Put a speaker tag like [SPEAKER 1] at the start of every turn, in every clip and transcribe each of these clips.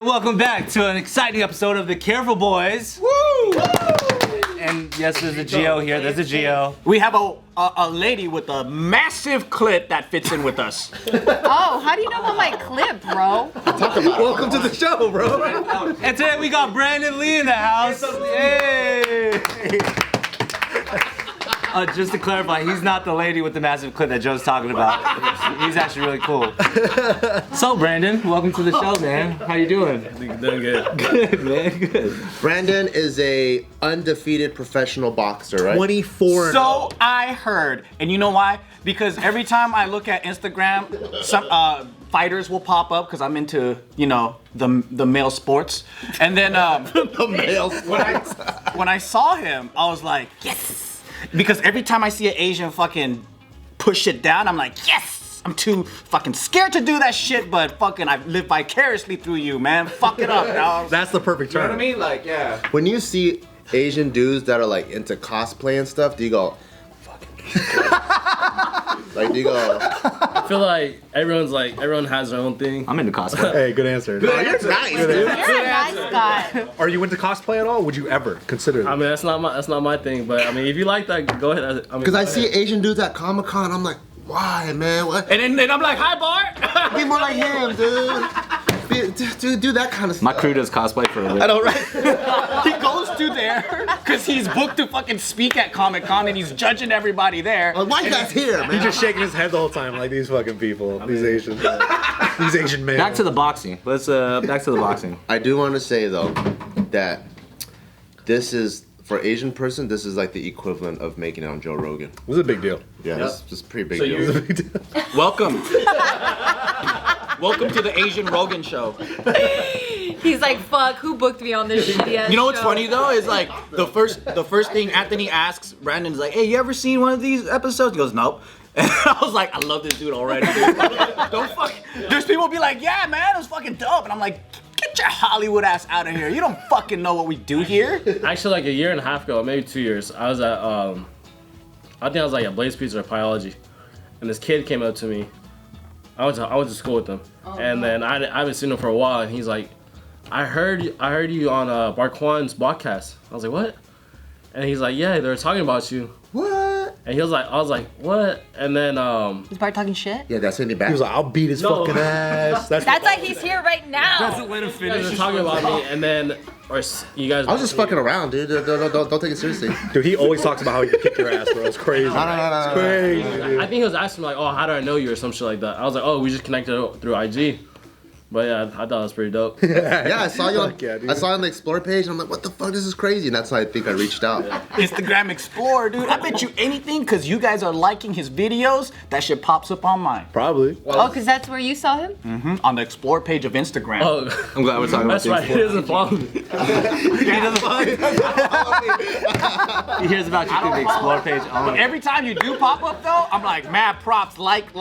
[SPEAKER 1] Welcome back to an exciting episode of The Careful Boys. Woo! And yes, there's a Geo here. There's a Geo.
[SPEAKER 2] We have a lady with a massive clit that fits in with us.
[SPEAKER 3] Oh, how do you know about my clip, bro?
[SPEAKER 4] Welcome to the show, bro.
[SPEAKER 1] And today we got Brandun Lee in the house. Yay! Just to clarify, he's not the lady with the massive clit that Joe's talking about. He's actually really cool. So, Brandun, welcome to the show, man. How you doing?
[SPEAKER 5] Doing good.
[SPEAKER 1] Good, man. Good.
[SPEAKER 4] Brandun is a undefeated professional boxer, right?
[SPEAKER 5] 24.
[SPEAKER 2] So I heard, and you know why? Because every time I look at Instagram, some fighters will pop up because I'm into, you know, the male sports. And then
[SPEAKER 4] the male
[SPEAKER 2] when I saw him, I was like, yes. Because every time I see an Asian fucking push it down, I'm like, yes! I'm too fucking scared to do that shit, but fucking I live vicariously through you, man. Fuck it up, dog.
[SPEAKER 5] That's the perfect term.
[SPEAKER 1] You know what I mean? Like, yeah.
[SPEAKER 4] When you see Asian dudes that are like into cosplay and stuff, do you go, like, do you go?
[SPEAKER 5] I feel like everyone has their own thing.
[SPEAKER 1] I'm into cosplay.
[SPEAKER 5] Hey, good answer.
[SPEAKER 4] You're nice, dude.
[SPEAKER 3] You're a nice guy.
[SPEAKER 5] Are you into cosplay at all? Would you ever consider that? I mean, that's not my thing. But I mean, if you like that, go ahead.
[SPEAKER 4] Because I see Asian dudes at Comic-Con, I'm like, why, man? What?
[SPEAKER 2] And then I'm like, hi, Bart.
[SPEAKER 4] Be more like him, dude. Do that kind of stuff.
[SPEAKER 1] My crew does cosplay for a living.
[SPEAKER 4] I know, right?
[SPEAKER 2] He goes to there because he's booked to fucking speak at Comic-Con and he's judging everybody there.
[SPEAKER 4] Like, why you guys here, man?
[SPEAKER 5] He's just shaking his head the whole time, like these fucking people, these Asians, these Asian men.
[SPEAKER 1] Back to the boxing. Let's back to the boxing.
[SPEAKER 4] I do want to say though that this is, for Asian person, this is like the equivalent of making it on Joe Rogan.
[SPEAKER 5] It was a big deal.
[SPEAKER 4] Yeah, this is a pretty big
[SPEAKER 2] So
[SPEAKER 4] deal.
[SPEAKER 5] It was a big deal.
[SPEAKER 2] Welcome. Welcome to the Asian Rogan show.
[SPEAKER 3] He's like, fuck, who booked me on this shitty ass
[SPEAKER 2] You know what's
[SPEAKER 3] show?
[SPEAKER 2] funny though is like the first thing Anthony asks Brandon's like, hey, you ever seen one of these episodes? He goes, nope. And I was like, I love this dude already, dude. Don't fuck. There's people be like, yeah, man, it was fucking dope. And I'm like, get your Hollywood ass out of here. You don't fucking know what we do here.
[SPEAKER 6] Actually, like a year and a half ago, maybe 2 years, I was at, I think I was like at Blaze Pizza or Biology, and this kid came up to me. I went to school with him, and then I haven't seen him for a while, and he's like, I heard you on Bart Kwan's podcast. I was like, what? And he's like, yeah, they were talking about you.
[SPEAKER 4] What?
[SPEAKER 6] And he was like, I was like, what? And then
[SPEAKER 3] Is Bart talking shit?
[SPEAKER 4] Yeah, that's any back.
[SPEAKER 5] He was like, I'll beat his
[SPEAKER 6] No.
[SPEAKER 5] fucking ass.
[SPEAKER 3] That's like he's here right now.
[SPEAKER 6] you guys were talking about me, and then you guys.
[SPEAKER 4] I was just fucking around, dude. Don't take it seriously.
[SPEAKER 5] Dude, he always talks about how he can kick your ass, bro. It's crazy.
[SPEAKER 4] No.
[SPEAKER 5] It's crazy, dude.
[SPEAKER 6] I think he was asking me like, oh, how do I know you or some shit like that. I was like, oh, we just connected through IG. But yeah, I thought it was pretty dope.
[SPEAKER 4] Yeah, I saw you on.
[SPEAKER 5] Fuck yeah, dude.
[SPEAKER 4] I saw you on the Explore page. And I'm like, what the fuck? This is crazy. And that's why I think I reached out.
[SPEAKER 2] Instagram Explorer, dude. I bet you anything because you guys are liking his videos. That shit pops up on mine.
[SPEAKER 5] Probably.
[SPEAKER 3] Oh, because that's where you saw him?
[SPEAKER 2] On the Explore page of Instagram.
[SPEAKER 6] Oh,
[SPEAKER 1] I'm glad we're talking about
[SPEAKER 6] that's right. He doesn't follow me.
[SPEAKER 1] He hears about you through the Explore page
[SPEAKER 2] But
[SPEAKER 1] only.
[SPEAKER 2] every time you do pop up though, I'm like, mad props, like.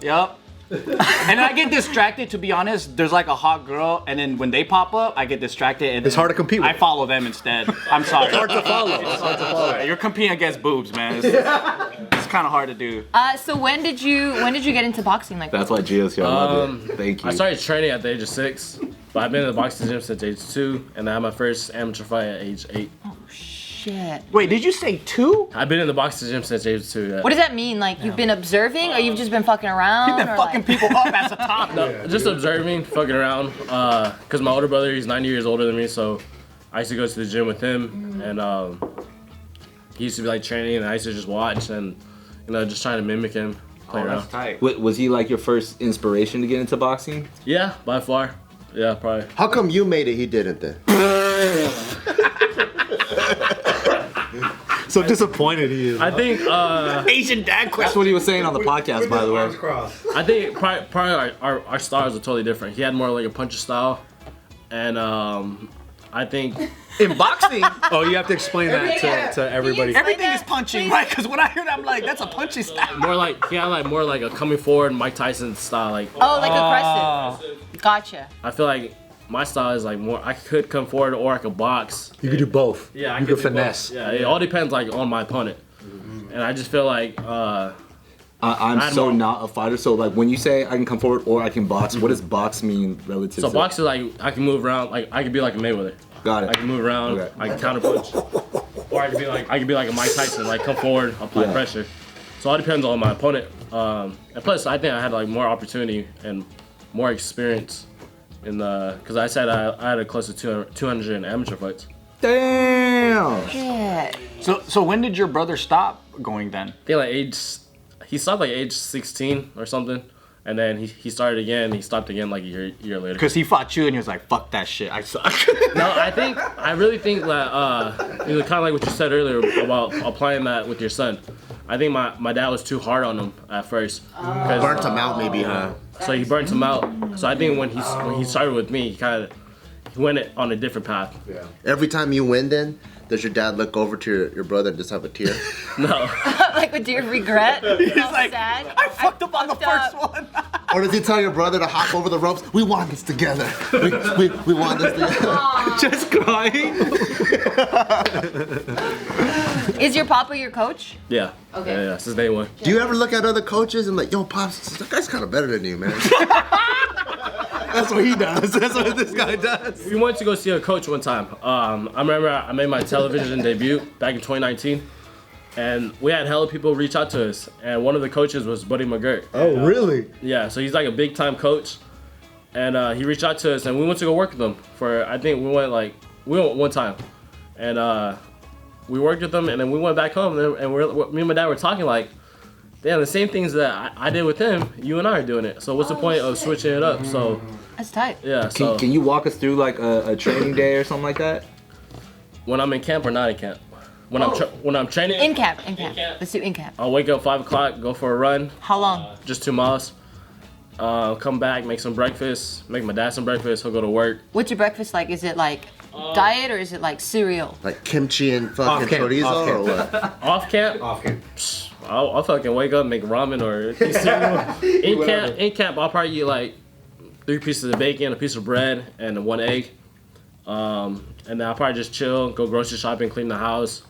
[SPEAKER 2] Yup. And then I get distracted, to be honest. There's like a hot girl, and then when they pop up, I get distracted. And
[SPEAKER 5] It's hard to compete with.
[SPEAKER 2] I follow them instead. I'm sorry.
[SPEAKER 5] It's hard to follow. It's hard to follow.
[SPEAKER 2] You're competing against boobs, man. It's kind of hard to do.
[SPEAKER 3] So when did you get into boxing? Like,
[SPEAKER 1] That's why Gio's here. I love it. Thank you.
[SPEAKER 6] I started training at the age of 6, but I've been in the boxing gym since age 2, and I had my first amateur fight at age 8.
[SPEAKER 3] oh shit.
[SPEAKER 2] Wait, did you say 2?
[SPEAKER 6] I've been in the boxing gym since age 2. Yeah.
[SPEAKER 3] What does that mean? Like, you've been observing, or you've just been fucking around?
[SPEAKER 2] You've been
[SPEAKER 3] or
[SPEAKER 2] fucking
[SPEAKER 3] like...
[SPEAKER 2] people up at the top.
[SPEAKER 6] No, just observing, fucking around. Cause my older brother, he's 9 years older than me, so I used to go to the gym with him, and he used to be like training, and I used to just watch and just trying to mimic him, play around.
[SPEAKER 1] tight. Was he like your first inspiration to get into boxing?
[SPEAKER 6] Yeah, by far. Yeah, probably.
[SPEAKER 4] How come you made it? He didn't then.
[SPEAKER 5] So disappointed he is.
[SPEAKER 6] I think
[SPEAKER 2] Asian dad
[SPEAKER 1] That's
[SPEAKER 2] question.
[SPEAKER 1] what he was saying on the podcast, by the way.
[SPEAKER 6] I think probably our styles are totally different. He had more like a puncher style, and I think
[SPEAKER 2] In boxing,
[SPEAKER 5] Oh, you have to explain that to everybody.
[SPEAKER 2] everything is punching, right? Because when I hear that, I'm like, that's a punchy style.
[SPEAKER 6] more like he had like more like a coming forward Mike Tyson style. Like
[SPEAKER 3] Oh, like aggressive. Gotcha.
[SPEAKER 6] I feel like my style is like more. I could come forward or I could box.
[SPEAKER 5] You could do both.
[SPEAKER 6] Yeah, I
[SPEAKER 5] you
[SPEAKER 6] could
[SPEAKER 5] could
[SPEAKER 6] do
[SPEAKER 5] finesse.
[SPEAKER 6] both. Yeah, it all depends like on my opponent, and I just feel like
[SPEAKER 1] I'm
[SPEAKER 2] I'm so not a fighter. So like when you say I can come forward or I can box, what does box mean relative?
[SPEAKER 6] So
[SPEAKER 2] to
[SPEAKER 6] box is like I can move around. Like I could be like a Mayweather.
[SPEAKER 2] Got it.
[SPEAKER 6] I can move around.
[SPEAKER 2] Okay.
[SPEAKER 6] I can counter punch. Or I could be like a Mike Tyson. Like come forward, apply pressure. So it all depends on my opponent. And plus, I think I had like more opportunity and more experience in the because I said I had a close to 200 in amateur fights.
[SPEAKER 2] Damn.
[SPEAKER 3] Yeah.
[SPEAKER 7] So when did your brother stop going then?
[SPEAKER 6] I think he stopped like age 16 or something, and then he started again. He stopped again like a year later.
[SPEAKER 7] Because he fought you and he was like, fuck that shit, I suck.
[SPEAKER 6] No, I really think that kind of like what you said earlier about applying that with your son. I think my dad was too hard on him at first.
[SPEAKER 4] Burnt him out, maybe, huh?
[SPEAKER 6] So he burnt him out. So I think when he started with me, he went on a different path.
[SPEAKER 4] Yeah. Every time you win, then does your dad look over to your brother and just have a tear?
[SPEAKER 6] No.
[SPEAKER 3] Like with your regret? He's
[SPEAKER 7] like,
[SPEAKER 3] sad.
[SPEAKER 7] I fucked up on the first one.
[SPEAKER 4] Or does he tell your brother to hop over the ropes? We want this together. We want this together.
[SPEAKER 7] Just crying.
[SPEAKER 3] Is your papa your coach?
[SPEAKER 6] Yeah.
[SPEAKER 3] Okay.
[SPEAKER 6] Yeah, since day one.
[SPEAKER 4] Do you ever look at other coaches and like, yo, Pops, that guy's kind of better than you, man?
[SPEAKER 2] That's what he does. That's what this guy does.
[SPEAKER 6] We went to go see a coach one time. I remember I made my television debut back in 2019. And we had hella people reach out to us. And one of the coaches was Buddy McGirt.
[SPEAKER 2] Oh, really?
[SPEAKER 6] Yeah, so he's like a big time coach. And he reached out to us and we went to go work with him for, I think we went one time. And we worked with him and then we went back home and me and my dad were talking like, damn, the same things that I did with him, you and I are doing it. So what's the point of switching it up? So
[SPEAKER 3] That's tight.
[SPEAKER 6] yeah, so
[SPEAKER 2] Can you walk us through like a training day or something like that?
[SPEAKER 6] when I'm in camp or not in camp? When I'm training,
[SPEAKER 3] In camp. Let's do in camp.
[SPEAKER 6] I'll wake up 5 o'clock, go for a run,
[SPEAKER 3] How long?
[SPEAKER 6] just 2 miles. Come back, make some breakfast, make my dad some breakfast. He'll go to work.
[SPEAKER 3] What's your breakfast like? Is it like diet or is it like cereal?
[SPEAKER 4] Like kimchi and fucking
[SPEAKER 2] Off camp,
[SPEAKER 4] chorizo
[SPEAKER 2] off
[SPEAKER 4] or what?
[SPEAKER 6] Off camp,
[SPEAKER 2] Off camp.
[SPEAKER 6] I'll fucking wake up, make ramen or eat cereal. In camp, I'll probably eat like 3 pieces of bacon, a piece of bread, and 1 egg. And then I'll probably just chill, go grocery shopping, clean the house,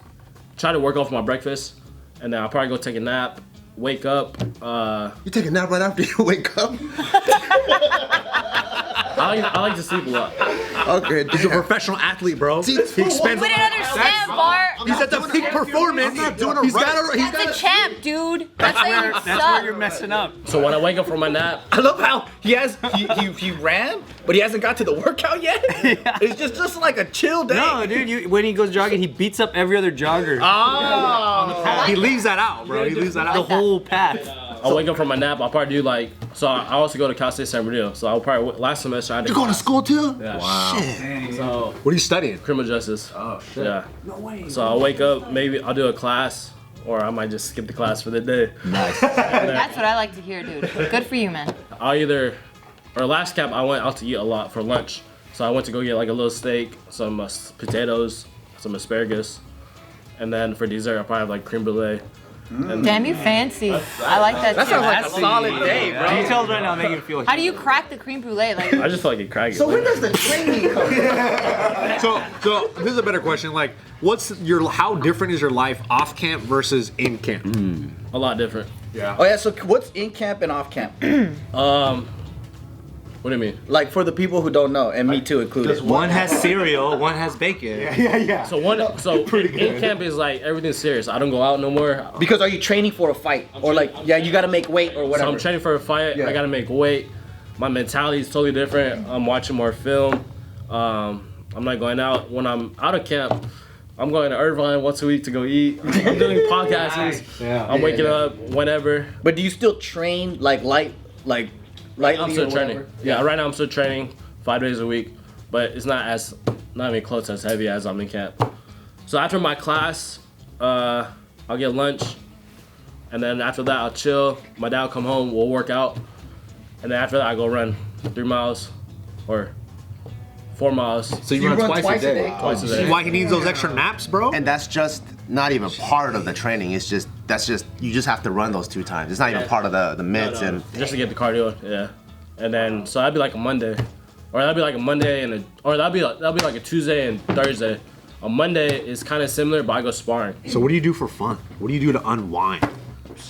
[SPEAKER 6] try to work off my breakfast, and then I'll probably go take a nap, wake up.
[SPEAKER 4] You take a nap right after you wake up?
[SPEAKER 6] I like to sleep a lot.
[SPEAKER 4] Okay,
[SPEAKER 2] He's a professional athlete, bro.
[SPEAKER 4] See,
[SPEAKER 2] He spends.
[SPEAKER 3] We didn't understand, Bart.
[SPEAKER 2] He's at the peak performance.
[SPEAKER 4] I'm not doing it
[SPEAKER 2] He's
[SPEAKER 4] right.
[SPEAKER 2] got a.
[SPEAKER 3] That's a champ, dude. That's why you
[SPEAKER 7] That's where you're
[SPEAKER 3] suck.
[SPEAKER 7] messing up.
[SPEAKER 6] So when I wake up from my nap,
[SPEAKER 2] I love how he ran, but he hasn't got to the workout yet.
[SPEAKER 7] Yeah.
[SPEAKER 2] It's just like a chill day.
[SPEAKER 1] No, dude, when he goes jogging, he beats up every other jogger.
[SPEAKER 2] He leaves that out, bro. He leaves that
[SPEAKER 1] The
[SPEAKER 2] out.
[SPEAKER 1] whole path.
[SPEAKER 6] I'll wake up from my nap. I'll probably do like, so I also go to Cal State San Bernardino. So I'll probably, last semester I did.
[SPEAKER 4] You going to school too?
[SPEAKER 6] Yeah.
[SPEAKER 4] Wow.
[SPEAKER 6] So
[SPEAKER 2] What are you studying?
[SPEAKER 6] criminal justice. Oh shit. Yeah. No way. So I'll wake up, maybe I'll do a class, or I might just skip the class for the day.
[SPEAKER 2] Nice.
[SPEAKER 3] That's what I like to hear, dude. Good for you, man.
[SPEAKER 6] Last camp I went out to eat a lot for lunch. So I went to go get like a little steak, some potatoes, some asparagus, and then for dessert I'll probably have like creme brulee.
[SPEAKER 3] Damn, you fancy. I like that
[SPEAKER 2] That
[SPEAKER 3] too.
[SPEAKER 2] sounds like a solid day, bro.
[SPEAKER 1] Details right now make him feel.
[SPEAKER 3] How do you crack the creme brulee? Like,
[SPEAKER 6] I just feel like it cracking.
[SPEAKER 4] So when does the training come?
[SPEAKER 2] So this is a better question. Like, how different is your life off camp versus in camp?
[SPEAKER 6] A lot different.
[SPEAKER 2] Yeah. Oh yeah. So what's in camp and off camp?
[SPEAKER 6] What do you mean?
[SPEAKER 2] Like for the people who don't know, and me too included.
[SPEAKER 1] One has cereal, one has bacon.
[SPEAKER 2] Yeah.
[SPEAKER 6] So in camp is like everything's serious. I don't go out no more.
[SPEAKER 2] Because are you training for a fight, or like you got to make weight or
[SPEAKER 6] So
[SPEAKER 2] whatever?
[SPEAKER 6] I'm training for a fight.
[SPEAKER 2] Yeah.
[SPEAKER 6] I gotta make weight. My mentality is totally different. I'm watching more film. I'm not going out. When I'm out of camp, I'm going to Irvine once a week to go eat. I'm doing podcasts.
[SPEAKER 2] Yeah.
[SPEAKER 6] I'm waking up whenever.
[SPEAKER 2] But do you still train like lightly?
[SPEAKER 6] I'm still
[SPEAKER 2] or
[SPEAKER 6] training.
[SPEAKER 2] whatever?
[SPEAKER 6] Yeah, right now I'm still training 5 days a week, but it's not even close as heavy as I'm in camp. So after my class, I'll get lunch, and then after that I'll chill. My dad will come home, we'll work out, and then after that I go run 3 miles or 4 miles.
[SPEAKER 2] So you run twice a day.
[SPEAKER 6] Twice a day.
[SPEAKER 2] Why he needs those extra naps, bro?
[SPEAKER 4] And that's just not even part of the training. You just have to run those 2 times. It's not even part of the mitts and
[SPEAKER 6] Just to get the cardio, yeah. And then so that'd be like a Monday, or that'd be like a Monday or that'd be like a Tuesday and Thursday. A Monday is kind of similar, but I go sparring.
[SPEAKER 2] So what do you do for fun? What do you do to unwind?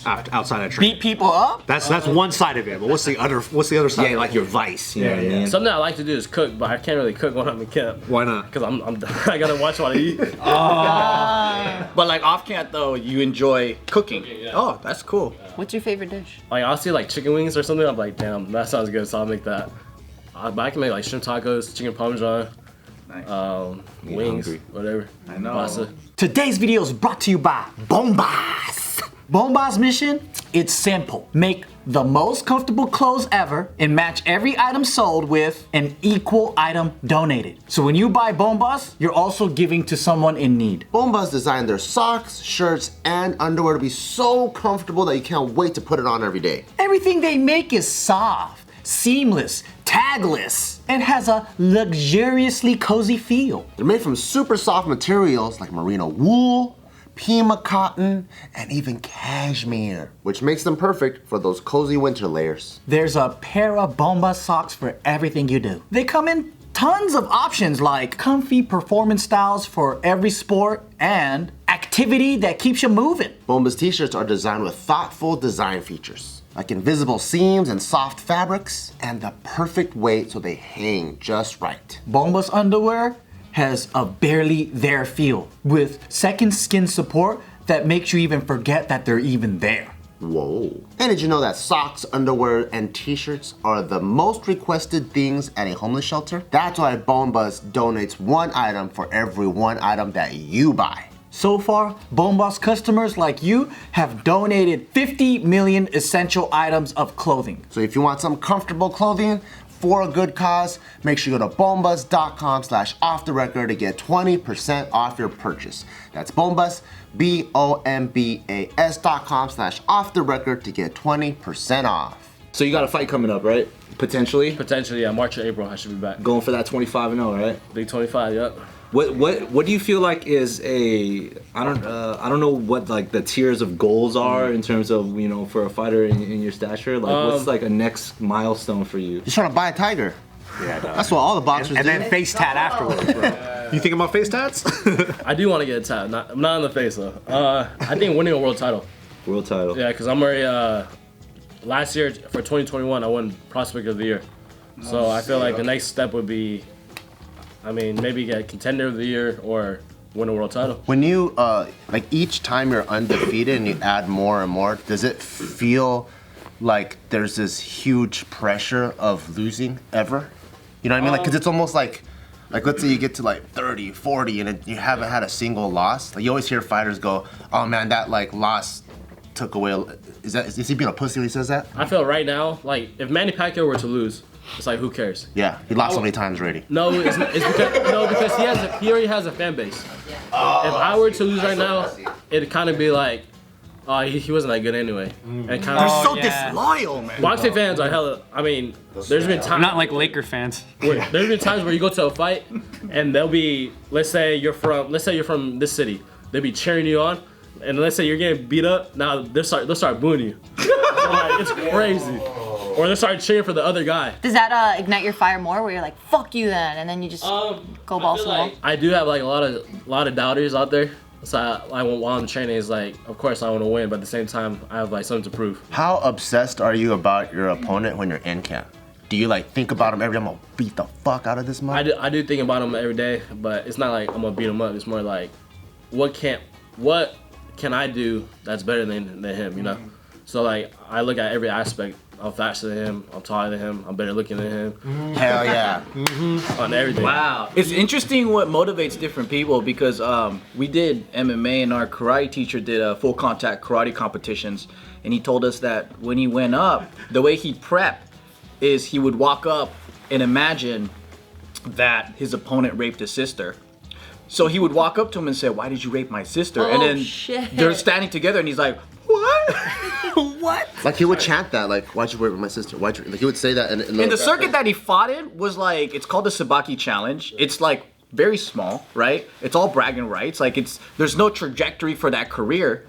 [SPEAKER 8] outside of training.
[SPEAKER 2] Beat people up?
[SPEAKER 8] That's one side of it. But what's the other side?
[SPEAKER 2] Yeah, like your vice. You know what I mean?
[SPEAKER 6] Something I like to do is cook, but I can't really cook when I'm in camp.
[SPEAKER 8] Why not?
[SPEAKER 6] Because I gotta watch what I eat.
[SPEAKER 2] But like off camp though, you enjoy cooking. Oh, that's cool.
[SPEAKER 3] What's your favorite dish?
[SPEAKER 6] Like I'll see like chicken wings or something. I'm like, damn, that sounds good. So I'll make that. But I can make like shrimp tacos, chicken parmesan, wings,
[SPEAKER 4] hungry.
[SPEAKER 6] whatever.
[SPEAKER 2] I know.
[SPEAKER 6] Pasta.
[SPEAKER 2] Today's video is brought to you by Bombas. Bombas' mission, it's simple. Make the most comfortable clothes ever and match every item sold with an equal item donated. So when you buy Bombas, you're also giving to someone in need.
[SPEAKER 4] Bombas designed their socks, shirts, and underwear to be so comfortable that you can't wait to put it on every day.
[SPEAKER 2] Everything they make is soft, seamless, tagless, and has a luxuriously cozy feel.
[SPEAKER 4] They're made from super soft materials like merino wool, Pima cotton, and even cashmere, which makes them perfect for those cozy winter layers.
[SPEAKER 2] There's a pair of Bombas socks for everything you do. They come in tons of options like comfy performance styles for every sport and activity that keeps you moving.
[SPEAKER 4] Bombas t-shirts are designed with thoughtful design features, like invisible seams and soft fabrics, and the perfect weight so they hang just right.
[SPEAKER 2] Bombas underwear has a barely there feel with second skin support that makes you even forget that they're even there.
[SPEAKER 4] Whoa. And did you know that socks, underwear, and t-shirts are the most requested things at a homeless shelter? That's why Bombas donates one item for every one item that you buy.
[SPEAKER 2] So far, Bombas customers like you have donated 50 million essential items of clothing.
[SPEAKER 4] So if you want some comfortable clothing for a good cause, make sure you go to bombas.com/offtherecord to get 20% off your purchase. That's Bombas, BOMBAS.com/offtherecord to get 20% off.
[SPEAKER 2] So you got a fight coming up, right? Potentially?
[SPEAKER 6] Potentially, yeah, March or April, I should be back.
[SPEAKER 2] Going for that 25-0, right?
[SPEAKER 6] Big 25, yep.
[SPEAKER 1] What do you feel like is I don't know what like the tiers of goals are in terms of, you know, for a fighter in your stature, like what's like a next milestone for you?
[SPEAKER 4] You're trying to buy a tiger.
[SPEAKER 8] Yeah, no.
[SPEAKER 4] That's what all the boxers
[SPEAKER 8] And
[SPEAKER 4] do.
[SPEAKER 8] then face tat afterwards, bro. You thinking about face tats?
[SPEAKER 6] I do want to get a tat. I'm not in the face though. I think winning a world title.
[SPEAKER 1] World title.
[SPEAKER 6] Yeah, because I'm already last year for 2021 I won Prospect of the Year. So I feel like the next step would be, I mean, maybe get Contender of the Year or win a world title.
[SPEAKER 4] When you, like each time you're undefeated and you add more and more, does it feel like there's this huge pressure of losing ever? You know what I mean? Like, cause it's almost like let's say you get to like 30, 40 and you haven't had a single loss. Like you always hear fighters go, oh man, that like loss took away, is he being a pussy when he says that?
[SPEAKER 6] I feel right now, like if Manny Pacquiao were to lose, it's like who cares?
[SPEAKER 4] Yeah, he lost so many times already.
[SPEAKER 6] No, it's because he already has a fan base. If I were to lose right now, it'd kind of be like, he wasn't that good anyway. And kind
[SPEAKER 2] They're
[SPEAKER 6] of
[SPEAKER 2] so disloyal, man.
[SPEAKER 6] boxing fans are hella. I mean, there's been times.
[SPEAKER 7] Not like Laker fans.
[SPEAKER 6] There's been times where you go to a fight and they'll be, let's say you're from this city, they'll be cheering you on, and let's say you're getting beat up. Now they'll start booing you. So, like, it's crazy. Or they start cheering for the other guy.
[SPEAKER 3] Does that ignite your fire more where you're like, fuck you then, and then you just go balls to the wall?
[SPEAKER 6] I do have like a lot of doubters out there. So while I'm training, it's like, of course I want to win, but at the same time, I have like something to prove.
[SPEAKER 4] How obsessed are you about your opponent when you're in camp? Do you like think about him every day? I'm gonna beat the fuck out of this man.
[SPEAKER 6] I do think about him every day, but it's not like I'm gonna beat him up. It's more like, what can I do that's better than him, you know? So like, I look at every aspect. I'm faster than him, I'm taller than him, I'm better looking than him.
[SPEAKER 4] Hell yeah.
[SPEAKER 6] On everything.
[SPEAKER 2] Wow. It's interesting what motivates different people because we did MMA and our karate teacher did full contact karate competitions, and he told us that when he went up, the way he prepped is he would walk up and imagine that his opponent raped his sister. So he would walk up to him and say, "Why did you rape my sister?"
[SPEAKER 3] Oh,
[SPEAKER 2] and then
[SPEAKER 3] shit.
[SPEAKER 2] they're standing together and he's like, "What?" What?
[SPEAKER 4] Like he would chant that, like, why'd you rape my sister? Why'd you, like he would say that.
[SPEAKER 2] And the circuit that he fought in was like, it's called the Sabaki Challenge. It's like very small, right? It's all bragging rights. Like there's no trajectory for that career.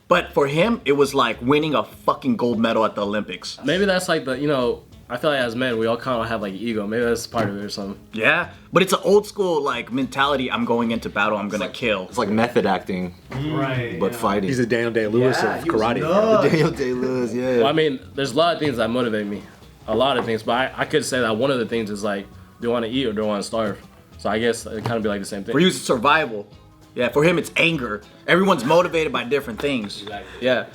[SPEAKER 2] But for him, it was like winning a fucking gold medal at the Olympics.
[SPEAKER 6] Maybe that's like the, you know, I feel like as men, we all kind of have like ego. Maybe that's part of it or something.
[SPEAKER 2] Yeah, but it's an old school like mentality. I'm going into battle. I'm gonna kill.
[SPEAKER 1] It's like method acting,
[SPEAKER 5] Right.
[SPEAKER 1] but fighting.
[SPEAKER 8] He's the Daniel Day-Lewis of karate.
[SPEAKER 1] Daniel Day-Lewis, yeah.
[SPEAKER 6] Well, I mean, there's a lot of things that motivate me. A lot of things, but I could say that one of the things is like, do I want to eat or do I want to starve? So I guess it kind of be like the same thing.
[SPEAKER 2] For you, it's survival. Yeah, for him, it's anger. Everyone's motivated by different things.
[SPEAKER 6] Exactly.
[SPEAKER 2] Yeah.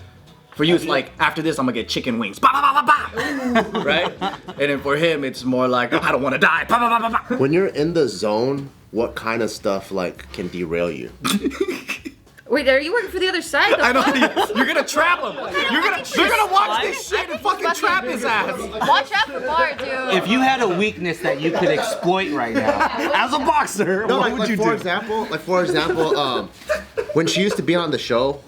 [SPEAKER 2] For you, it's like, after this, I'm gonna get chicken wings. Bah, bah, bah, bah, bah. Right? And then for him, it's more like, I don't want to die. Bah, bah, bah, bah, bah.
[SPEAKER 4] When you're in the zone, what kind of stuff like can derail you?
[SPEAKER 3] Wait, are you working for the other side?
[SPEAKER 2] I know, you're gonna trap him. They're gonna watch this shit and fucking trap his ass.
[SPEAKER 3] Watch out for Bart, dude.
[SPEAKER 1] If you had a weakness that you could exploit right now,
[SPEAKER 8] As a boxer,
[SPEAKER 4] No,
[SPEAKER 8] what
[SPEAKER 4] like,
[SPEAKER 8] would you
[SPEAKER 4] for
[SPEAKER 8] do?
[SPEAKER 4] example, when she used to be on the show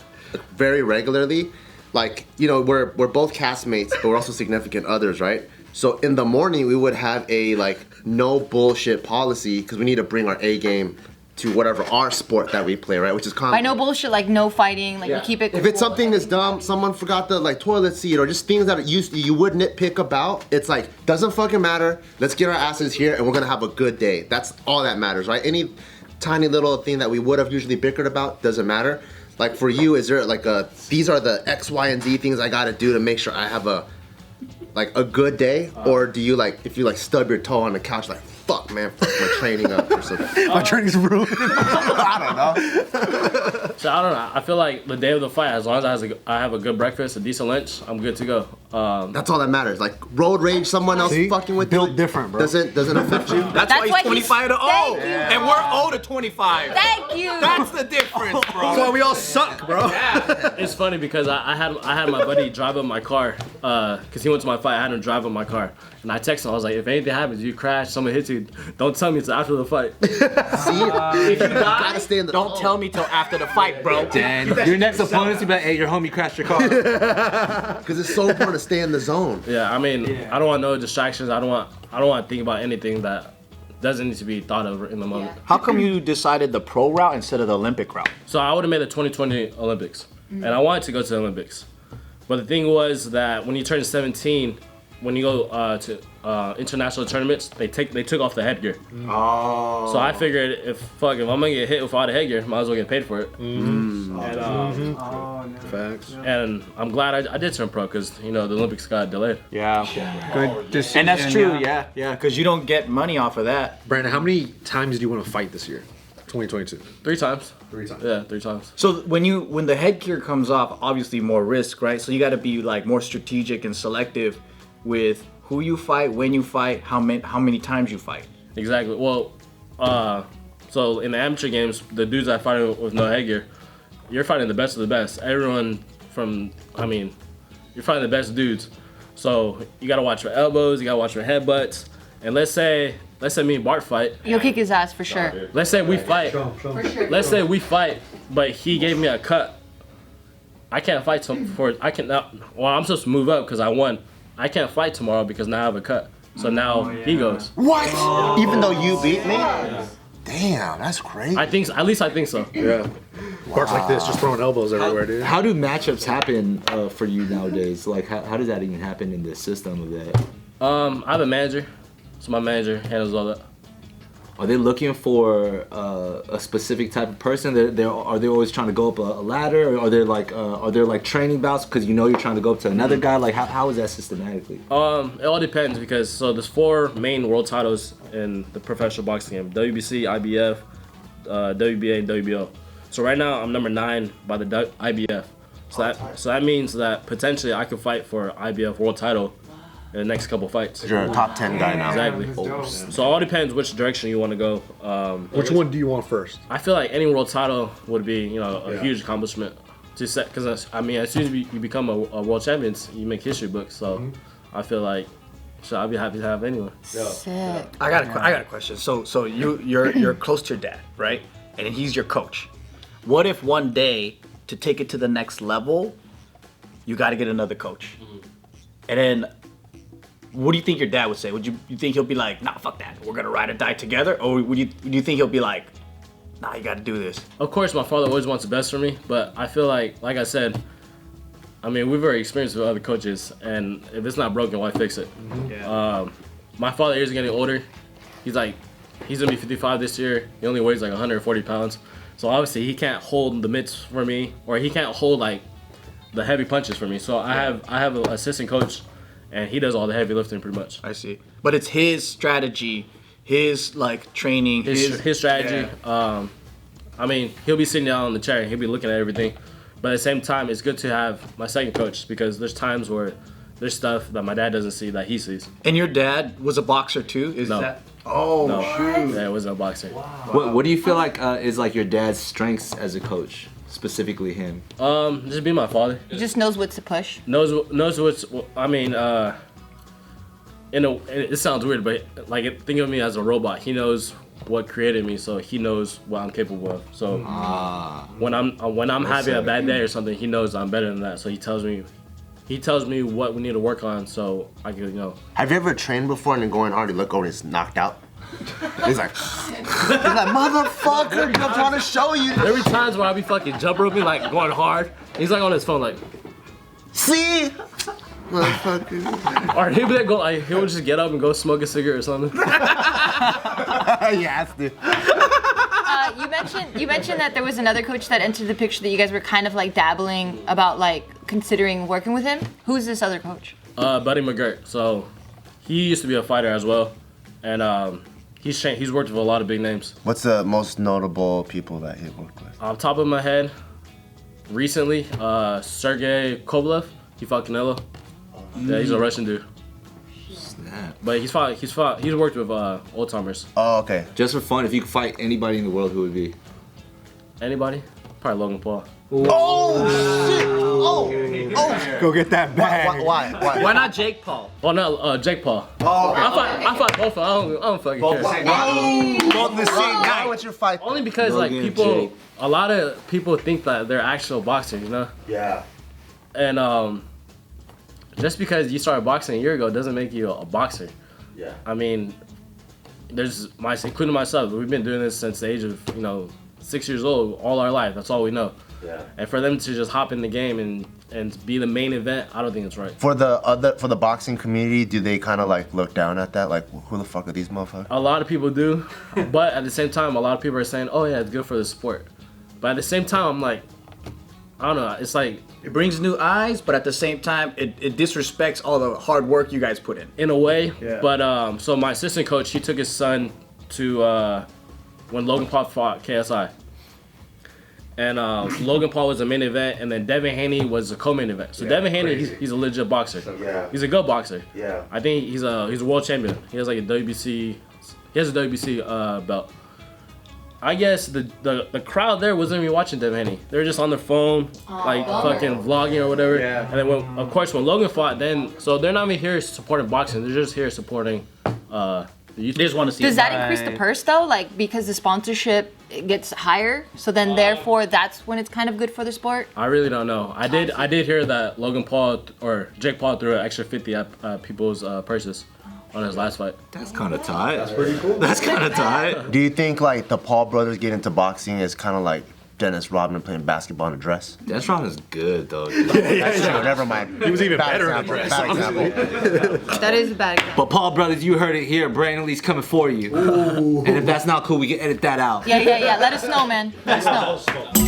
[SPEAKER 4] very regularly, like, you know, we're both castmates, but we're also significant others, right? So in the morning, we would have a like no bullshit policy because we need to bring our A game to whatever our sport that we play, right? Which is
[SPEAKER 3] By no bullshit, like no fighting, like we keep it.
[SPEAKER 4] If it's something that's dumb, someone forgot the like toilet seat or just things that you would nitpick about, it's like doesn't fucking matter. Let's get our asses here and we're gonna have a good day. That's all that matters, right? Any tiny little thing that we would have usually bickered about doesn't matter. Like for you, is there like these are the X, Y, and Z things I gotta do to make sure I have a good day, or do you like if you like stub your toe on the couch like fuck man, fuck my training up or something?
[SPEAKER 8] My training's ruined.
[SPEAKER 4] I don't know.
[SPEAKER 6] So I don't know. I feel like the day of the fight, as long as I have a good breakfast, a decent lunch, I'm good to go.
[SPEAKER 4] That's all that matters. Like road rage, someone else
[SPEAKER 8] See?
[SPEAKER 4] fucking with
[SPEAKER 8] Built
[SPEAKER 4] you,
[SPEAKER 8] different, bro.
[SPEAKER 4] doesn't affect you.
[SPEAKER 2] That's why
[SPEAKER 3] why
[SPEAKER 2] he's
[SPEAKER 3] he's-
[SPEAKER 2] 25 to 0.
[SPEAKER 3] Thank you.
[SPEAKER 2] And we're 0 to 25.
[SPEAKER 3] Thank you.
[SPEAKER 2] That's the difference,
[SPEAKER 8] That's
[SPEAKER 2] bro.
[SPEAKER 8] why we all suck, bro.
[SPEAKER 6] It's funny because I had my buddy drive up my car because he went to my fight. I had him drive up my car, and I texted him. I was like, if anything happens, you crash, someone hits you, don't tell me until after the fight.
[SPEAKER 4] See,
[SPEAKER 2] If you
[SPEAKER 4] gotta stay in the
[SPEAKER 2] don't tell me till after the fight, bro.
[SPEAKER 1] Dan, your next opponent's be like, hey, your homie crashed your car.
[SPEAKER 4] because it's so important to stay in the zone.
[SPEAKER 6] Yeah, I mean, I don't want no distractions. I don't want to think about anything that doesn't need to be thought of in the moment.
[SPEAKER 2] How come you decided the pro route instead of the Olympic route?
[SPEAKER 6] So I would have made the 2020 Olympics, and I wanted to go to the Olympics. But the thing was that when you turn 17, when you go to international tournaments, they took off the headgear.
[SPEAKER 2] Oh.
[SPEAKER 6] So I figured if I'm gonna get hit without a headgear, might as well get paid for it.
[SPEAKER 8] Facts.
[SPEAKER 6] And I'm glad I did turn pro because the Olympics got delayed.
[SPEAKER 7] Yeah. Good decision.
[SPEAKER 2] And that's true, yeah, because you don't get money off of that.
[SPEAKER 8] Brandon, how many times do you want to fight this year? 2022.
[SPEAKER 6] 3 times.
[SPEAKER 8] 3 times.
[SPEAKER 6] Yeah, 3 times.
[SPEAKER 2] So when the headgear comes off, obviously more risk, right? So you got to be like more strategic and selective with who you fight, when you fight, how many times you fight.
[SPEAKER 6] Exactly. Well, so in the amateur games, the dudes that fight with no headgear, you're fighting the best of the best. Everyone you're fighting the best dudes. So you gotta watch your elbows, you gotta watch your headbutts. And let's say me and Bart fight.
[SPEAKER 3] You'll kick his ass for sure.
[SPEAKER 6] Let's say we fight.
[SPEAKER 3] For sure.
[SPEAKER 6] Let's say we fight, but he gave me a cut. I can't fight I'm supposed to move up because I won. I can't fight tomorrow because now I have a cut. So now he goes.
[SPEAKER 4] What? Even though you beat me? Damn, that's crazy.
[SPEAKER 6] I think so. At least I think so.
[SPEAKER 8] Yeah. Bart's like this, just throwing elbows everywhere, dude.
[SPEAKER 1] How do matchups happen for you nowadays? Like, how does that even happen in the system of that?
[SPEAKER 6] I have a manager, so my manager handles all that.
[SPEAKER 1] Are they looking for a specific type of person? Are they always trying to go up a ladder? Or are there like training bouts because you're trying to go up to another guy? Like how is that systematically?
[SPEAKER 6] It all depends because there's 4 main world titles in the professional boxing game: WBC, IBF, WBA, and WBO. So right now I'm number 9 by the IBF. So that means that potentially I could fight for IBF world title in the next couple fights.
[SPEAKER 4] You're a top 10 guy now.
[SPEAKER 6] Exactly. So it all depends which direction you want to go.
[SPEAKER 8] Which one do you want first?
[SPEAKER 6] I feel like any world title would be, a huge accomplishment to set. Because as soon as you become a world champion, you make history books. So I feel like, I'd be happy to have anyone.
[SPEAKER 3] Sick.
[SPEAKER 2] I got a question. So you're close to your dad, right? And he's your coach. What if one day to take it to the next level, you got to get another coach, and then what do you think your dad would say? You think he'll be like, nah, fuck that, we're gonna ride or die together, or do you think he'll be like, nah, you got to do this?
[SPEAKER 6] Of course, my father always wants the best for me, but I feel like I said, I mean, we've already experienced with other coaches, and if it's not broken, why fix it? My father is getting older. He's gonna be 55 this year. He only weighs like 140 pounds. So obviously he can't hold the mitts for me, or he can't hold like the heavy punches for me. So I have an assistant coach, and he does all the heavy lifting pretty much.
[SPEAKER 2] I see. But it's his strategy, his like training,
[SPEAKER 6] His strategy.
[SPEAKER 2] Yeah.
[SPEAKER 6] I mean, he'll be sitting down on the chair and he'll be looking at everything. But at the same time, it's good to have my second coach because there's times where there's stuff that my dad doesn't see that he sees.
[SPEAKER 2] And your dad was a boxer too? Is
[SPEAKER 6] No.
[SPEAKER 2] that?
[SPEAKER 6] No, yeah, it was no boxer.
[SPEAKER 1] What do you feel like is like your dad's strengths as a coach, specifically him?
[SPEAKER 6] Just be my father.
[SPEAKER 3] He just knows what to push.
[SPEAKER 6] Knows what's. I mean, it sounds weird, but like think of me as a robot. He knows what created me, so he knows what I'm capable of. So when I'm having a bad day or something, he knows I'm better than that. So he tells me what we need to work on, so I can
[SPEAKER 4] Have you ever trained before and then going hard, you look over and he's knocked out? He's like, motherfucker, I'm trying to show you.
[SPEAKER 6] There be times where I be fucking jump roping, like going hard. He's like on his phone, like,
[SPEAKER 4] See? Motherfucker.
[SPEAKER 6] or he'll be like, he'll just get up and go smoke a cigarette or something.
[SPEAKER 4] You have to.
[SPEAKER 3] You mentioned that there was another coach that entered the picture that you guys were kind of like dabbling about like considering working with him. Who's this other coach?
[SPEAKER 6] Buddy McGirt. So he used to be a fighter as well, and he's worked with a lot of big names.
[SPEAKER 4] What's the most notable people that he worked with?
[SPEAKER 6] Off the top of my head, recently, Sergey Kovalev. He fought Canelo. Yeah, he's a Russian dude.
[SPEAKER 1] Snap.
[SPEAKER 6] But he's worked with old timers.
[SPEAKER 4] Oh, okay.
[SPEAKER 1] Just for fun, if you could fight anybody in the world, who would it be?
[SPEAKER 6] Anybody? Probably Logan Paul.
[SPEAKER 4] Oh, shit! Oh!
[SPEAKER 7] Go get that bag.
[SPEAKER 4] Why?
[SPEAKER 2] Why not Jake Paul?
[SPEAKER 6] Oh no, Jake Paul.
[SPEAKER 4] Oh, okay.
[SPEAKER 6] I fought both of them. I don't fucking care.
[SPEAKER 4] Both the same guy. Why would you fight?
[SPEAKER 6] Only because
[SPEAKER 1] Logan,
[SPEAKER 6] like
[SPEAKER 1] Jake.
[SPEAKER 6] a lot of people think that they're actual boxers, you know?
[SPEAKER 4] Yeah.
[SPEAKER 6] And just because you started boxing a year ago doesn't make you a boxer.
[SPEAKER 4] Yeah.
[SPEAKER 6] I mean, including myself, we've been doing this since the age of 6 years old, all our life. That's all we know.
[SPEAKER 4] Yeah.
[SPEAKER 6] And for them to just hop in the game and be the main event, I don't think it's right.
[SPEAKER 4] For the boxing community, do they kind of like look down at that? Like, who the fuck are these motherfuckers?
[SPEAKER 6] A lot of people do, but at the same time, a lot of people are saying, "Oh yeah, it's good for the sport." But at the same time, I'm like, I don't know. It's like
[SPEAKER 2] It brings new eyes, but at the same time, it disrespects all the hard work you guys put in.
[SPEAKER 6] a way.
[SPEAKER 2] Yeah.
[SPEAKER 6] But so my assistant coach, he took his son to when Logan Paul fought KSI. And Logan Paul was the main event, and then Devin Haney was the co-main event. So Devin Haney, he's a legit boxer.
[SPEAKER 4] Yeah.
[SPEAKER 6] He's a good boxer.
[SPEAKER 4] Yeah.
[SPEAKER 6] I think he's a world champion. He has like a WBC. He has a WBC belt. I guess the crowd there wasn't even watching Devin Haney. They were just on their phone, like fucking vlogging or whatever.
[SPEAKER 2] Yeah.
[SPEAKER 6] And then when Logan fought, so they're not even here supporting boxing. They're just here supporting the youth.
[SPEAKER 2] They just want to see.
[SPEAKER 3] Does
[SPEAKER 2] it.
[SPEAKER 3] that increase the purse though? Like because the sponsorship gets higher, so then therefore that's when it's kind of good for the sport.
[SPEAKER 6] I really don't know. I did hear that Logan Paul or Jake Paul threw an extra 50 at people's purses on his last fight.
[SPEAKER 1] That's kind of tight. That's pretty cool. That's kind of tight.
[SPEAKER 4] Do you think like the Paul brothers get into boxing is kind of like Dennis Rodman playing basketball in a dress?
[SPEAKER 1] Dennis Rodman is good though.
[SPEAKER 4] That's true. Never mind.
[SPEAKER 8] He was even
[SPEAKER 4] Bad
[SPEAKER 8] better in a
[SPEAKER 4] example,
[SPEAKER 8] dress,
[SPEAKER 4] bad example.
[SPEAKER 3] That is a bad example.
[SPEAKER 1] But Paul brothers, you heard it here. Brandun Lee's coming for you. And if that's not cool, we can edit that out.
[SPEAKER 3] Yeah. Let us know, man. Let us know.